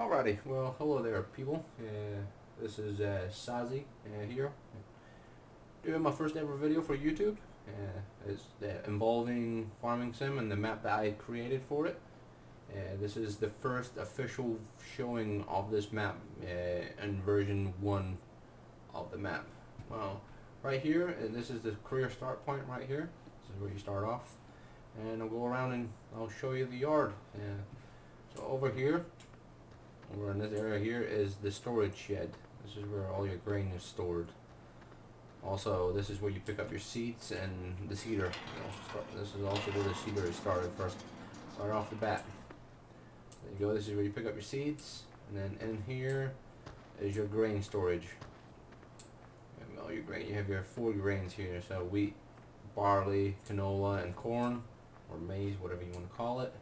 Alrighty, well, hello there, people. This is Saizei here, doing my first ever video for YouTube. It's involving Farming Sim and the map that I created for it. This is the first official showing of this map in version 1 of the map. Well, right here, and this is the career start point right here. This is where you start off. And I'll go around and I'll show you the yard. So over here, over in this area here, is the storage shed. This is where all your grain is stored. Also, this is where you pick up your seeds and the seeder. This is also where the seeder is started first. Start off the bat. There you go. This is where you pick up your seeds, and then in here is your grain storage. All your grain. You have your 4 grains here. So wheat, barley, canola, and corn, or maize, whatever you want to call it.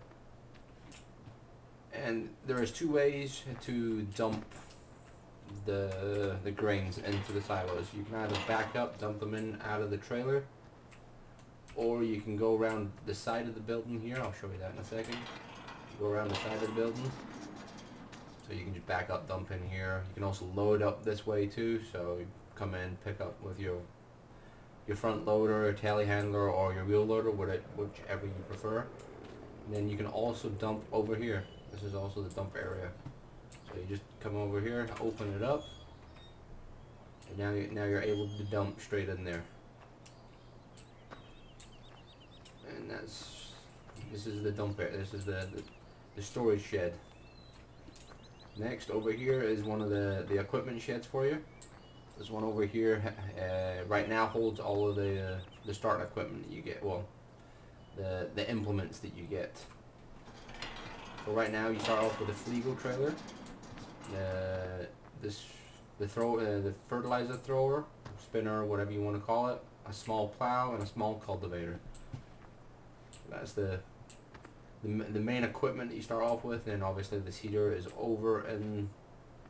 And there is 2 ways to dump the grains into the silos. You can either back up, dump them in out of the trailer, or you can go around the side of the building here. I'll show you that in a second. Go around the side of the building, so you can just back up, dump in here. You can also load up this way too. So you come in, pick up with your front loader, telehandler, or your wheel loader, whichever you prefer. And then you can also dump over here. This is also the dump area. So you just come over here, open it up, and now you're able to dump straight in there. And this is the dump area. This is the storage shed. Next, over here is one of the equipment sheds for you. This one over here right now holds all of the start equipment that you get. Well, the implements that you get. So right now you start off with a Fleagle trailer, the fertilizer thrower, spinner, whatever you want to call it, a small plow, and a small cultivator. That's the main equipment that you start off with, and obviously the seeder is over in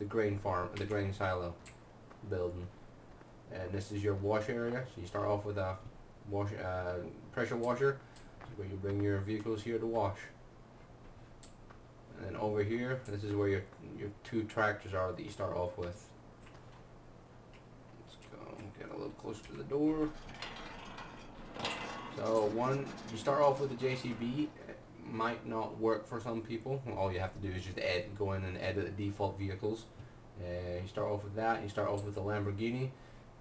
the grain farm, the grain silo building. And this is your wash area. So you start off with a pressure washer, where you bring your vehicles here to wash. And then over here, this is where your 2 tractors are that you start off with. Let's go get a little closer to the door. So you start off with the JCB. It might not work for some people. All you have to do is just go in and edit the default vehicles. You start off with that. You start off with the Lamborghini,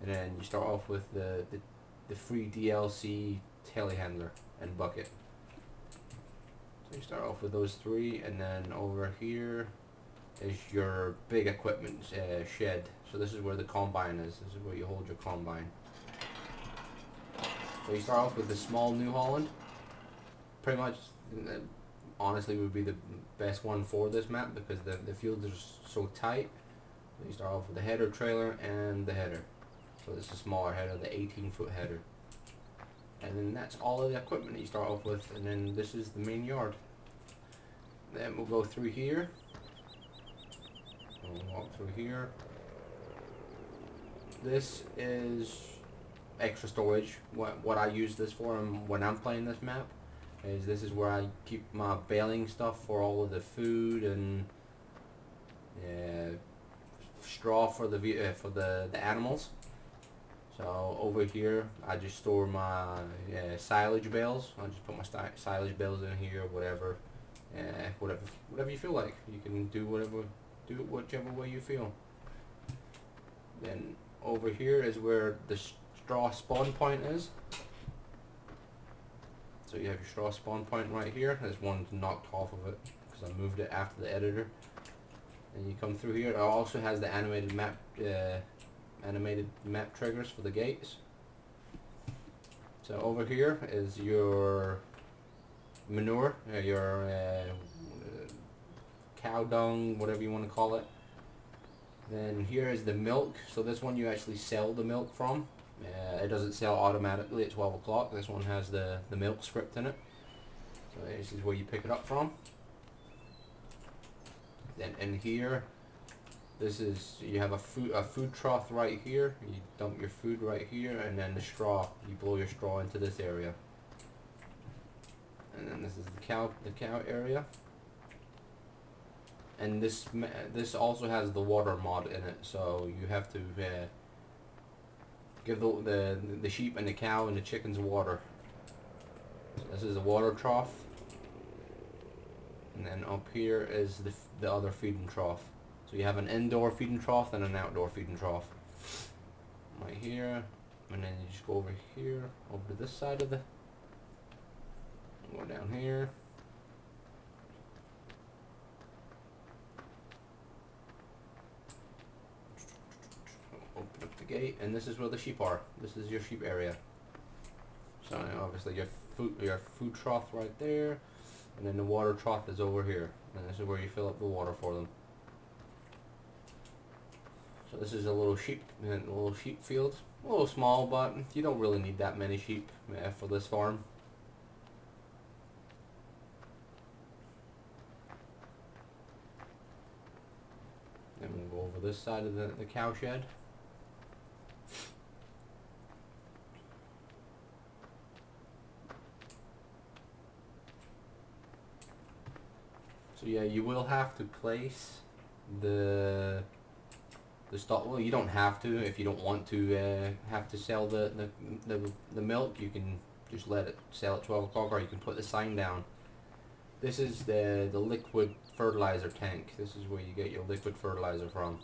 and then you start off with the free DLC telehandler and bucket. So you start off with those 3, and then over here is your big equipment shed. So this is where the combine is. This is where you hold your combine. So you start off with the small New Holland. Pretty much, honestly, would be the best one for this map because the fields are so tight. So you start off with the header trailer and the header. So this is a smaller header, the 18-foot header. And then that's all of the equipment that you start off with, and then this is the main yard. Then we'll go through here. We'll walk through here. This is extra storage. What I use this for, and when I'm playing this map, is this is where I keep my baling stuff for all of the food and straw for the animals. So over here, I just store my silage bales. I just put my silage bales in here, whatever you feel like. You can do whichever way you feel. Then over here is where the straw spawn point is. So you have your straw spawn point right here. There's one knocked off of it because I moved it after the editor. And you come through here. It also has the animated map triggers for the gates. So over here is your manure, your cow dung, whatever you want to call it. Then here is the milk. So this one you actually sell the milk from. It doesn't sell automatically at 12 o'clock. This one has the milk script in it. So this is where you pick it up from. Then in here, you have a food trough right here. You dump your food right here, and then the straw, you blow your straw into this area. And then this is the cow area. And this also has the water mod in it, so you have to give the sheep and the cow and the chickens water. So this is a water trough, and then up here is the other feeding trough. So you have an indoor feeding trough and an outdoor feeding trough. Right here, and then you just go over here, over to this side of the. Go down here. Open up the gate, and this is where the sheep are. This is your sheep area. So obviously your food trough right there, and then the water trough is over here, and this is where you fill up the water for them. So this is a little sheep field, a little small, but you don't really need that many sheep for this farm. Then we'll go over this side of the cow shed. So yeah, you will have to place the stock. Well, you don't have to if you don't want to have to sell the milk. You can just let it sell at 12 o'clock, or you can put the sign down. This is the liquid fertilizer tank. This is where you get your liquid fertilizer from.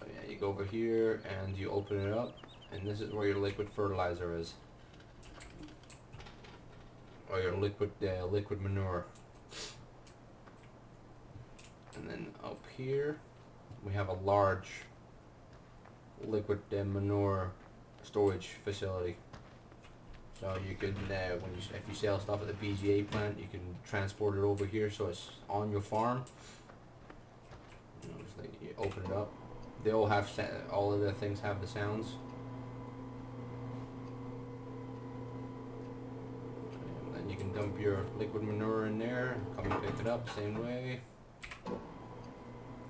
So yeah, you go over here and you open it up, and this is where your liquid fertilizer is, or your liquid manure. And then up here we have a large liquid manure storage facility. So you can, if you sell stuff at the BGA plant, you can transport it over here, so it's on your farm. You open it up. They all have all of the things have the sounds. And then you can dump your liquid manure in there. Come and pick it up same way.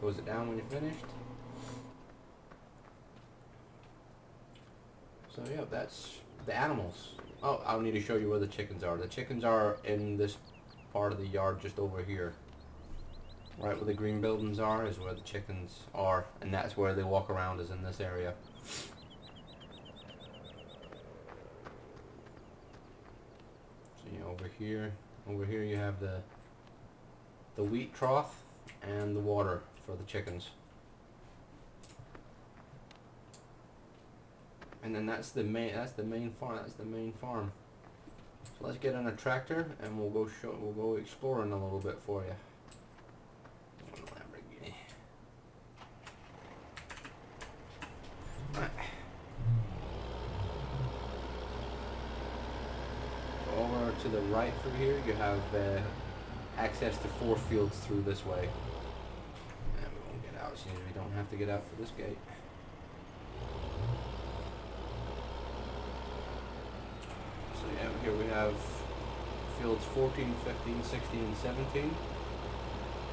Close it down when you're finished. So yeah, that's the animals. Oh, I'll need to show you where the chickens are. The chickens are in this part of the yard just over here. Right where the green buildings are is where the chickens are, and that's where they walk around, is in this area. So yeah, over here you have the wheat trough and the water for the chickens. And then that's the main farm. So let's get on a tractor and we'll go exploring a little bit for you. Lamborghini. Right. Over to the right from here, you have access to 4 fields through this way. And we won't get out, since we don't have to get out for this gate. Yeah, here we have fields 14, 15, 16, and 17.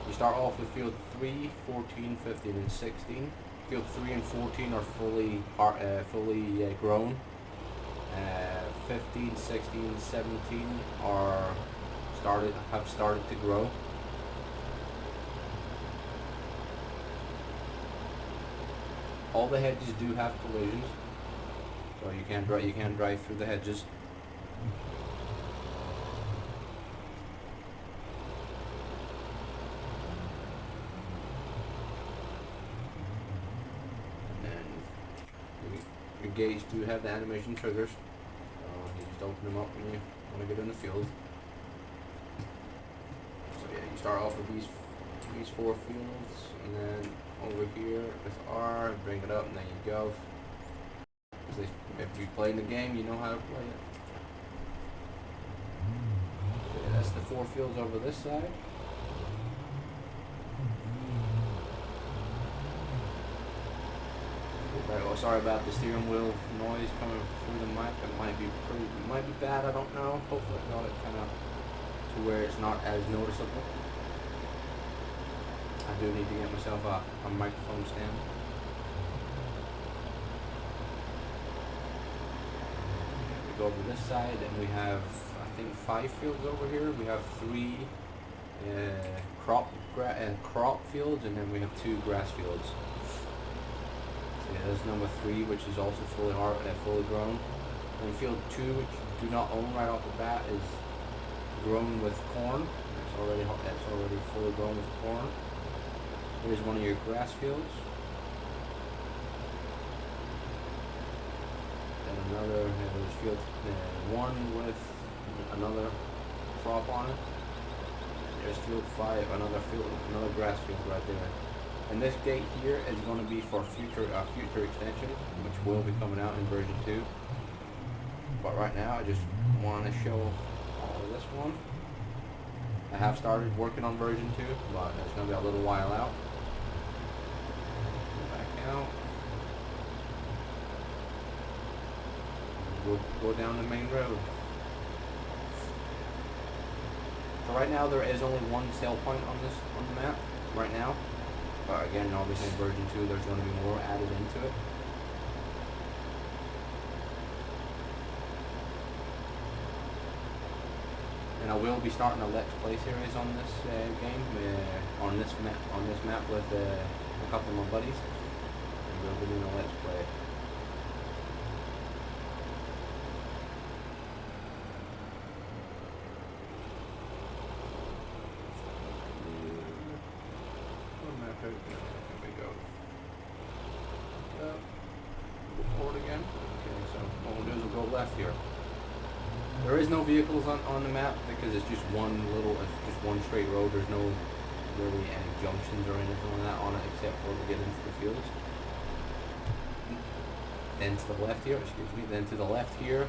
You start off with field 3, 14, 15, and 16. Field 3 and 14 are fully grown. 15, 16, 17 have started to grow. All the hedges do have collisions, so you can't drive through the hedges. Your gates do have the animation triggers. You just open them up when you want to get in the field. So yeah, you start off with these 4 fields, and then over here with R, bring it up, and then you go. If you play the game, you know how to play it. So yeah, that's the 4 fields over this side. Oh, sorry about the steering wheel noise coming through the mic. It might be bad. I don't know. Hopefully, I got it kind of to where it's not as noticeable. I do need to get myself a microphone stand. We go over this side, and we have, I think, 5 fields over here. We have 3 crop fields, and then we have 2 grass fields. So yeah, there's number 3, which is also fully grown. And field 2, which you do not own right off the bat, is grown with corn. It's already fully grown with corn. Here's one of your grass fields. And another, there's field 1 with another crop on it. There's field 5, another grass field right there. And this gate here is going to be for future extension, which will be coming out in version 2. But right now, I just want to show all of this one. I have started working on version 2, but it's going to be a little while out. Back out. We'll go down the main road. So right now there is only 1 sale point on the map right now. But again, obviously in version 2 there's going to be more added into it. And I will be starting a Let's Play series on this game, on this map with a couple of my buddies. And we'll be doing a Let's Play. There we go. Go forward again. Okay, so what we'll do is we'll go left here. There is no vehicles on the map because it's just one straight road. There's no really any junctions or anything like that on it except for to get into the fields. Then to the left here, then to the left here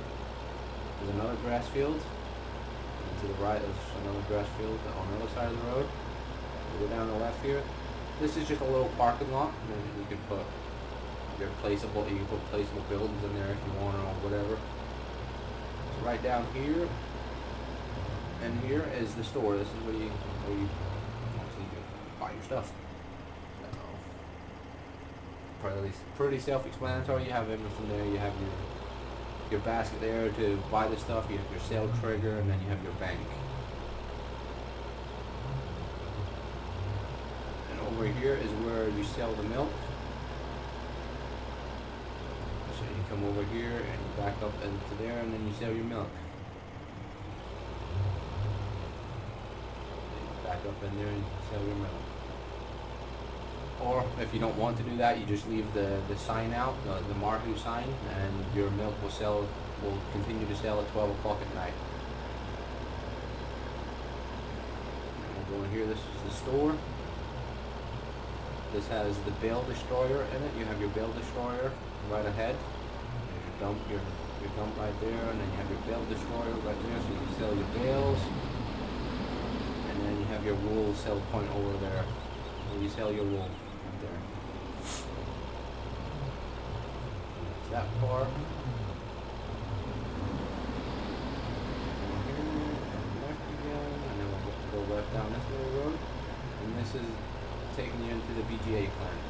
is another grass field. And to the right is another grass field on the other side of the road. We'll go down the left here. This is just a little parking lot, and you can put placeable buildings in there if you want or whatever. So right down here, and here is the store. This is where you obviously buy your stuff. So, pretty self-explanatory. You have everything there. You have your basket there to buy the stuff. You have your sale trigger, and then you have your bank. Over here is where you sell the milk. So you come over here and you back up into there and then you sell your milk. You back up in there and sell your milk. Or if you don't want to do that, you just leave the sign out, the Marhu sign, and your milk will continue to sell at 12 o'clock at night. And we'll go in here. This is the store. This has the bale destroyer in it. You have your bale destroyer right ahead. There's your dump right there, and then you have your bale destroyer right there, so you can sell your bales. And then you have your wool sell point over there, where you sell your wool right there. That's that part. Left again, and then we'll go left down this little road. And this is taking you into the BGA plant.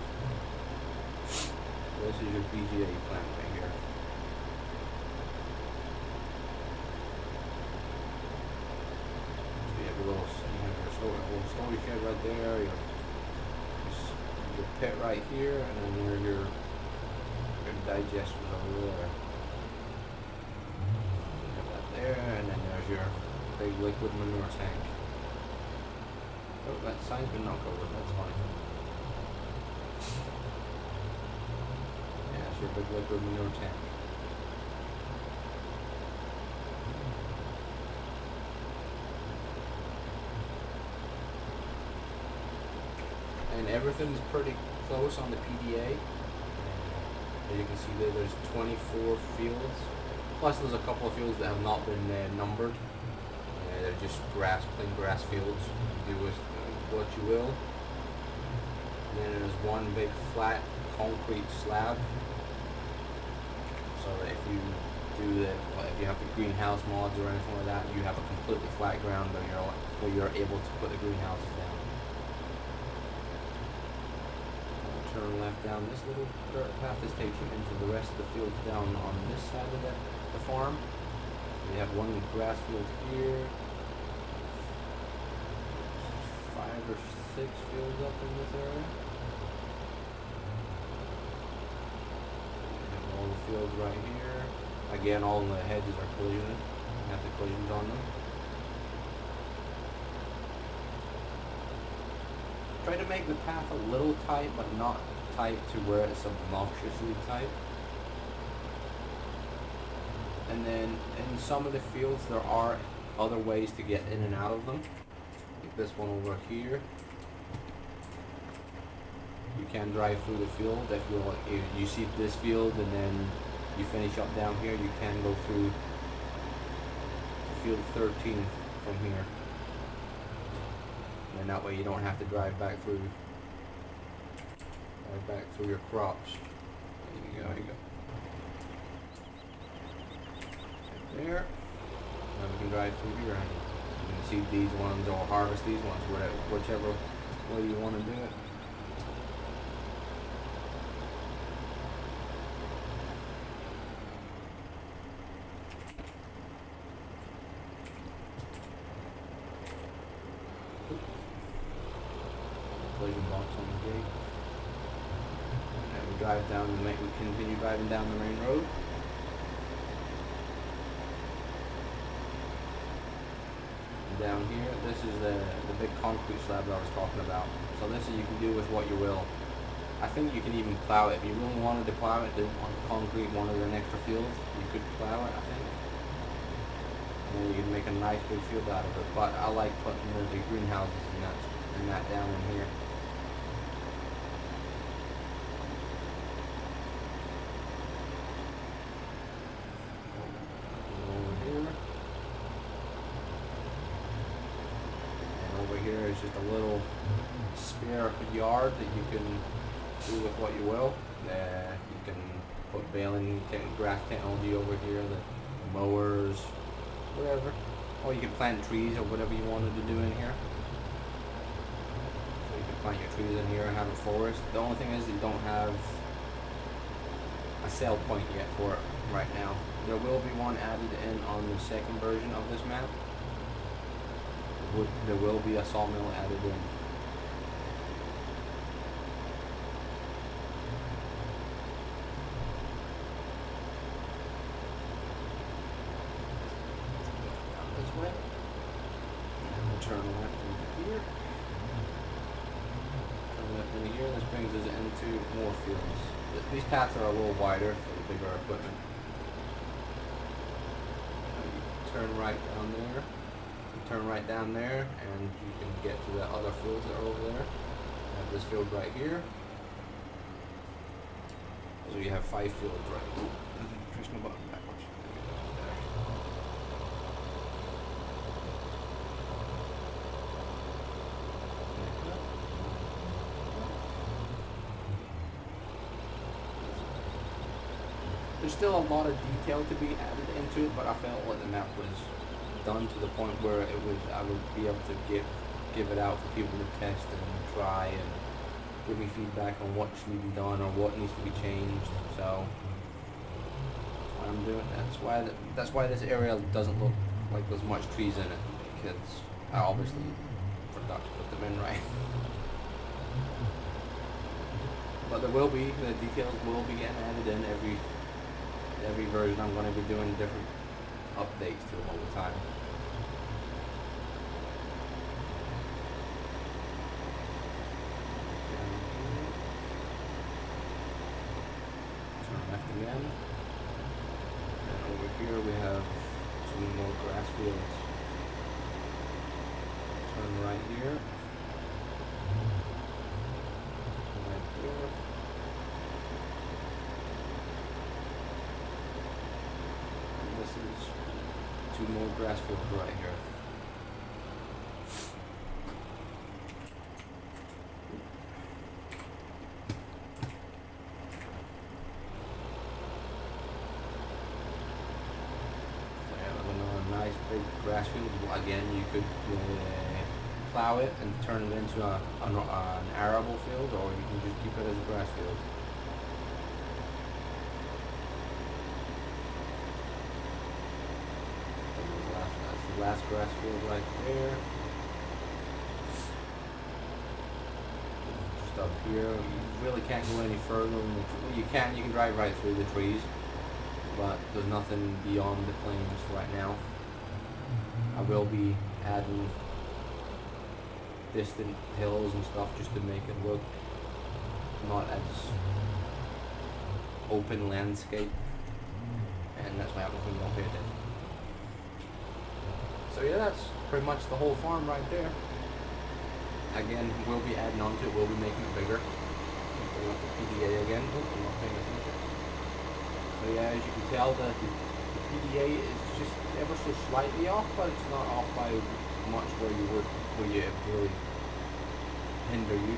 So this is your BGA plant right here. So you have your little storage shed right there, your pit right here, and then your digesters over there. You have that there, and then there's your big liquid manure tank. Oh, that sign's been knocked over, that's fine. Yeah, that's your big liquid manure tank. And everything's pretty close on the PDA. As you can see there's 24 fields. Plus there's a couple of fields that have not been numbered. They're just plain grass fields. You do with what you will. And then there's one big flat concrete slab. So that if you if you have the greenhouse mods or anything like that, you have a completely flat ground where you're able to put the greenhouses down. Turn left down this little dirt path. This takes you into the rest of the fields down on this side of the farm. We have one grass field here. 5 or 6 fields up in this area. And all the fields right here. Again, all the hedges are collisioning. Have the collisions on them. Try to make the path a little tight, but not tight to where it's obnoxiously tight. And then in some of the fields there are other ways to get in and out of them. Like this one over here. You can drive through the field if you see this field and then you finish up down here. You can go through field 13 from here. And that way you don't have to drive back through your crops. There you go. Right there. Now we can drive through here. You can seed these ones or harvest these ones, whichever way you want to do it. Collision box on the gate. And we drive down we continue driving down the main road. And down here, this is the big concrete slab that I was talking about. So this you can do with what you will. I think you can even plow it. If you really wanted to plow it, didn't want concrete, wanted an extra field, you could plow it, I think. And then you can make a nice big field out of it. But I like putting the greenhouses and that down in here. Here is just a little spare yard that you can do with what you will. You can put baling, grass technology over here, the mowers, whatever. Or you can plant trees or whatever you wanted to do in here. So you can plant your trees in here and have a forest. The only thing is that you don't have a sale point yet for it right now. There will be one added in on the second version of this map. There will be a sawmill added in. Down this way. And then we'll turn left into here. Turn left into here. This brings us into more fields. These paths are a little wider for the bigger equipment. Turn right down there. Turn right down there and you can get to the other fields that are over there. You have this field right here. So you have 5 fields right here. Push my button backwards. There's still a lot of detail to be added into it, but I felt like the map was done to the point where I would be able to give it out for people to test and try and give me feedback on what should be done or what needs to be changed. So what I'm doing, that's why this area doesn't look like there's much trees in it, because I obviously forgot to put them in right. But the details will be getting added in every version. I'm going to be doing different updates to them all the time. Turn left again. And over here we have some more grass fields. Turn right here. Right there. And this is 2 more grass fields right here. Nice big grass field. Again, you could plow it and turn it into an arable field, or you can just keep it as a grass field. That's the last grass field right there. up here. You really can't go any further than you can drive right through the trees, but there's nothing beyond the plains right now. I will be adding distant hills and stuff just to make it look not as open landscape, and that's why I'm don't pay attention. So yeah, that's pretty much the whole farm right there. Again, we'll be adding on to it, we'll be making it bigger. Bring up the PDA again. Oh, I'm not paying attention. So yeah, as you can tell, the PDA is just ever so slightly off, but it's not off by much where it really hinder you.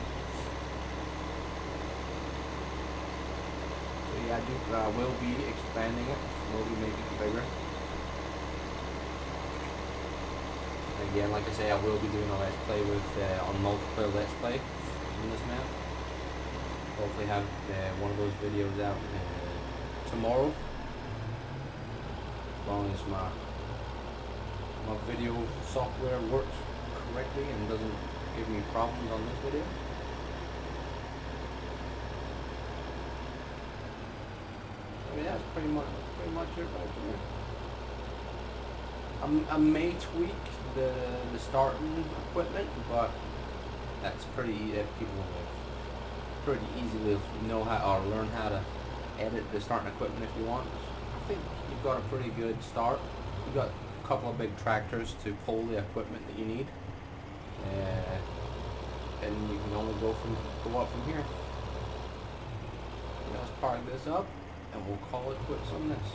So yeah, I will be expanding it. We'll be making it bigger. Again, like I say, I will be doing a let's play with on multiplayer let's play on this map. Hopefully have one of those videos out tomorrow. As long as my video software works correctly and doesn't give me problems on this video. So yeah, that's pretty much it right there. I may tweak the starting equipment, but that's people pretty easily know how or learn how to edit the starting equipment if you want. I think you've got a pretty good start. You've got a couple of big tractors to pull the equipment that you need, and you can only go up from here. Let's park this up, and we'll call it quits on this.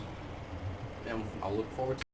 And I'll look forward to